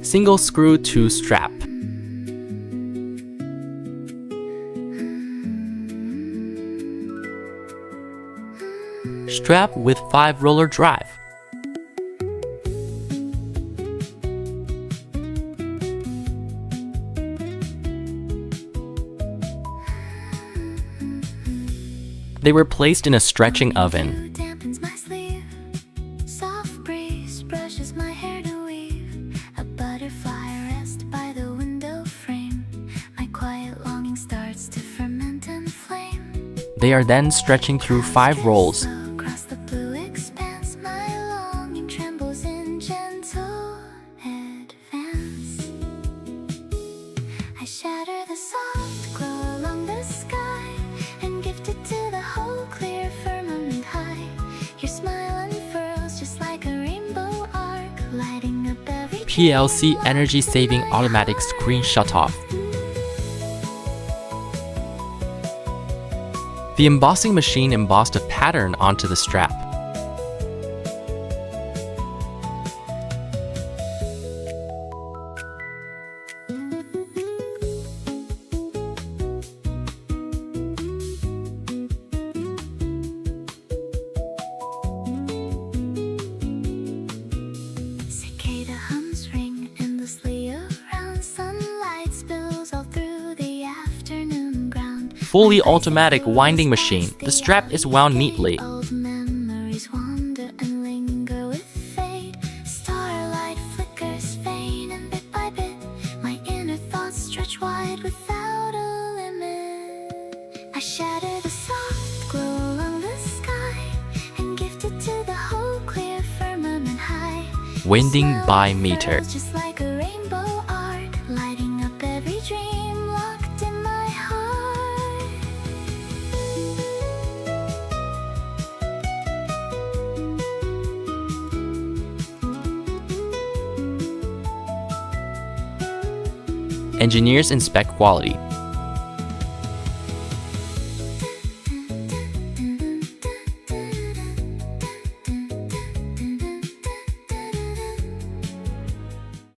Single screw to strap. Strap with 5-roller drive. They were placed in a stretching oven. They are then stretching through 5 rolls. PLC energy-saving automatic screen shutoff. The embossing machine embossed a pattern onto the strap. Fully automatic winding machine. The strap is wound neatly. Winding by meter. Engineers inspect quality.